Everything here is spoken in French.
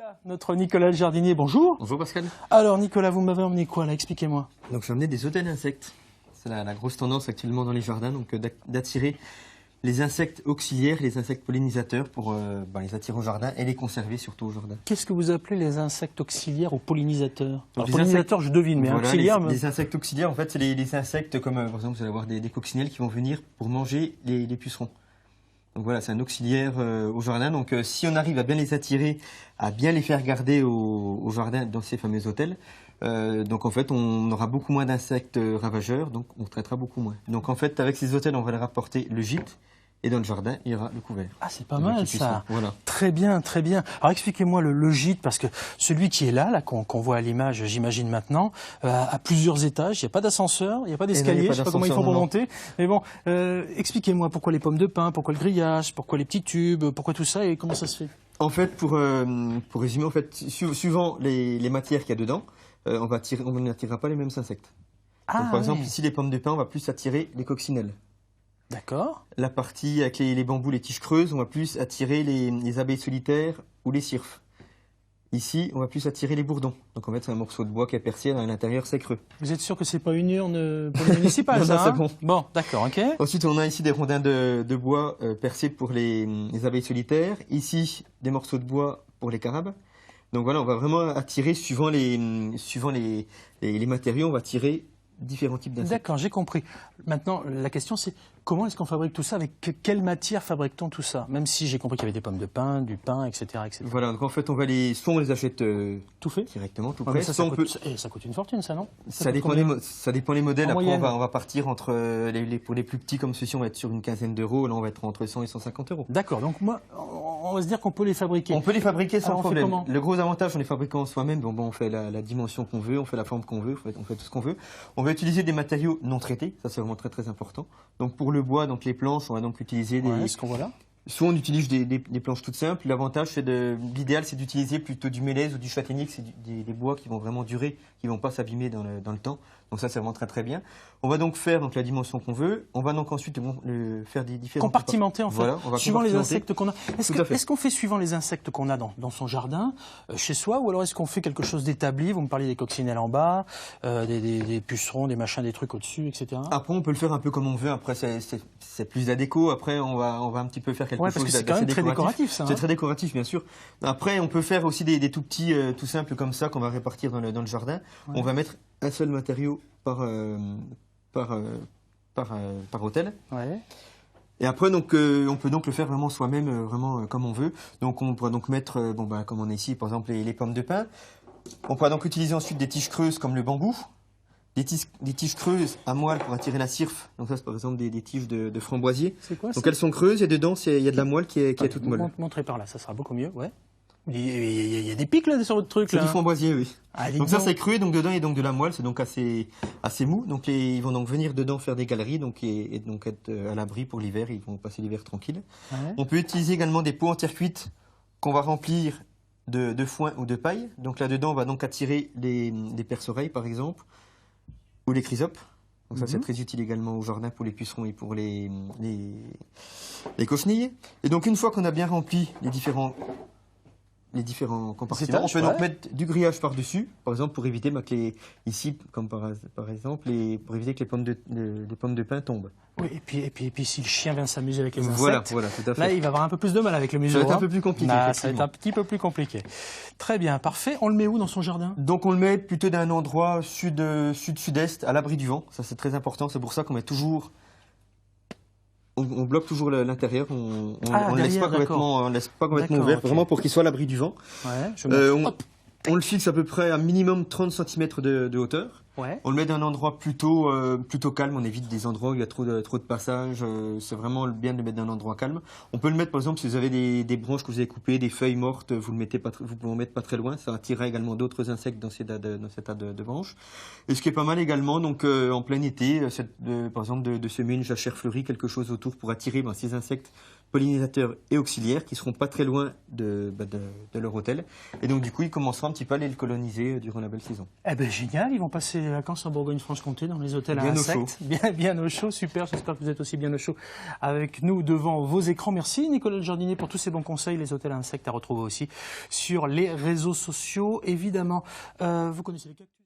Là, notre Nicolas le jardinier, bonjour. Bonjour Pascal. Alors Nicolas, vous m'avez emmené quoi là? Expliquez-moi. Donc j'ai emmené des hôtels insectes. C'est la grosse tendance actuellement dans les jardins, donc d'attirer les insectes auxiliaires, les insectes pollinisateurs pour les attirer au jardin et les conserver surtout au jardin. Qu'est-ce que vous appelez les insectes auxiliaires ou pollinisateurs? Alors, pollinisateurs, je devine, mais voilà, auxiliaires... les insectes auxiliaires, en fait, c'est les insectes comme, par exemple, vous allez avoir des coccinelles qui vont venir pour manger les pucerons. Donc voilà, c'est un auxiliaire au jardin. Donc si on arrive à bien les attirer, à bien les faire garder au jardin dans ces fameux hôtels, donc en fait on aura beaucoup moins d'insectes ravageurs, donc on traitera beaucoup moins. Donc en fait avec ces hôtels on va leur apporter le gîte et dans le jardin il y aura le couvert. Ah c'est pas mal ça. Voilà. Très bien, très bien. Alors expliquez-moi le gîte, parce que celui qui est là qu'on voit à l'image, j'imagine maintenant, à plusieurs étages, il n'y a pas d'ascenseur, il n'y a pas d'escalier, je ne sais pas comment ils font pour monter. Mais bon, expliquez-moi pourquoi les pommes de pin, pourquoi le grillage, pourquoi les petits tubes, pourquoi tout ça et comment ça se fait? En fait, pour résumer, en fait, suivant les matières qu'il y a dedans, on n'attirera pas les mêmes insectes. Donc, par exemple, ici les pommes de pin, on va plus attirer les coccinelles. D'accord. La partie avec les bambous, les tiges creuses, on va plus attirer les abeilles solitaires ou les cirfes. Ici, on va plus attirer les bourdons. Donc en fait, c'est un morceau de bois qui est percé, à l'intérieur, c'est creux. Vous êtes sûr que c'est pas une urne pour les municipales, non, ça, c'est bon. Bon, d'accord, ok. Ensuite, on a ici des rondins de bois percés pour les abeilles solitaires. Ici, des morceaux de bois pour les carabes. Donc voilà, on va vraiment attirer, suivant les matériaux, on va tirer différents types d'insectes. D'accord, j'ai compris. Maintenant, la question c'est comment est-ce qu'on fabrique tout ça? Avec quelle matière fabrique-t-on tout ça? Même si j'ai compris qu'il y avait des pommes de pin, du pain, etc. etc. Voilà, donc en fait, soit on les achète tout fait, directement, tout prêt. Ça coûte une fortune, ça, non? Ça dépend les modèles. Après, on va partir entre, pour les plus petits comme ceux-ci, on va être sur une quinzaine d'euros. Là, on va être entre 100 et 150 euros. D'accord, donc moi, on va se dire qu'on peut les fabriquer. On peut les fabriquer sans problème. Le gros avantage, on les fabrique en soi-même. Bon, on fait la dimension qu'on veut, on fait la forme qu'on veut, on fait tout ce qu'on veut. On va utiliser des matériaux non traités, ça c'est vraiment très très important. Donc pour le bois, donc les planches, on va donc utiliser ce qu'on voit là. Soit on utilise des planches toutes simples. L'avantage, l'idéal, c'est d'utiliser plutôt du mélèze ou du châtaignier, c'est des bois qui vont vraiment durer, qui vont pas s'abîmer dans le temps. Donc ça, c'est vraiment très très bien. On va donc faire la dimension qu'on veut. On va donc ensuite faire des différents compartimenter en fait, voilà, suivant les insectes qu'on a. Est-ce qu'on fait suivant les insectes qu'on a dans son jardin, chez soi, ou alors est-ce qu'on fait quelque chose d'établi? Vous me parliez des coccinelles en bas, des pucerons, des machins, des trucs au-dessus, etc. Après, on peut le faire un peu comme on veut. Après, c'est plus la déco. Après, on va un petit peu faire quelque chose parce que c'est quand même très décoratif, ça. C'est très décoratif, bien sûr. Après, on peut faire aussi des tout petits, tout simples comme ça, qu'on va répartir dans le jardin. Ouais. On va mettre un seul matériau par hôtel. Ouais. Et après, donc, on peut donc le faire vraiment soi-même, vraiment comme on veut. Donc, on pourra donc mettre, comme on a ici, par exemple, les pommes de pin. On pourra donc utiliser ensuite des tiges creuses comme le bambou. Des tiges creuses à moelle pour attirer la cirfe. Donc ça, c'est par exemple des tiges de framboisier. C'est quoi ça? Donc elles sont creuses et dedans, il y a de la moelle qui est toute molle. Montrez par là, ça sera beaucoup mieux, ouais. Il y a des pics là sur votre truc là. C'est du framboisier, oui. Ah, donc ça c'est cru et donc dedans il y a donc de la moelle, c'est donc assez mou. Donc ils vont donc venir dedans faire des galeries et donc être à l'abri pour l'hiver, ils vont passer l'hiver tranquille. Ouais. On peut utiliser également des pots en terre cuite qu'on va remplir de foin ou de paille. Donc là-dedans on va donc attirer des perce-oreilles par exemple ou les chrysopes. Donc ça c'est très utile également au jardin pour les pucerons et pour les cochenilles. Et donc une fois qu'on a bien rempli les différents compartiments, on peut donc mettre du grillage par-dessus, par exemple pour éviter ici, comme par exemple, pour éviter que les pommes de pin tombent. Oui, et puis si le chien vient s'amuser avec les insectes, voilà, tout à fait. Là il va avoir un peu plus de mal avec le museau. Ça va être un peu plus compliqué. Ça va être un petit peu plus compliqué. Très bien, parfait. On le met où dans son jardin? Donc on le met plutôt d'un endroit sud-sud-est, à l'abri du vent. Ça c'est très important, c'est pour ça qu'on met toujours... On bloque toujours l'intérieur, on ne laisse pas complètement ouvert, vraiment pour qu'il soit à l'abri du vent. Ouais, on le fixe à peu près à minimum 30 cm de hauteur. Ouais. On le met dans un endroit plutôt calme, on évite des endroits où il y a trop de passages. C'est vraiment bien de le mettre dans un endroit calme. On peut le mettre par exemple si vous avez des branches que vous avez coupées, des feuilles mortes, vous pouvez en mettre pas très loin, ça attirera également d'autres insectes dans ces tas de branches. Et ce qui est pas mal également, donc en plein été, par exemple de semer une jachère fleurie, quelque chose autour pour attirer ces insectes pollinisateurs et auxiliaires qui seront pas très loin de leur hôtel. Et donc du coup, ils commenceront un petit peu à aller le coloniser durant la belle saison. Eh ben génial, ils vont passer les vacances en Bourgogne-Franche-Comté dans les hôtels à insectes. Bien au chaud, super, j'espère que vous êtes aussi bien au chaud avec nous devant vos écrans. Merci Nicolas Jardinier pour tous ces bons conseils. Les hôtels à insectes à retrouver aussi sur les réseaux sociaux. Évidemment, vous connaissez les cactus.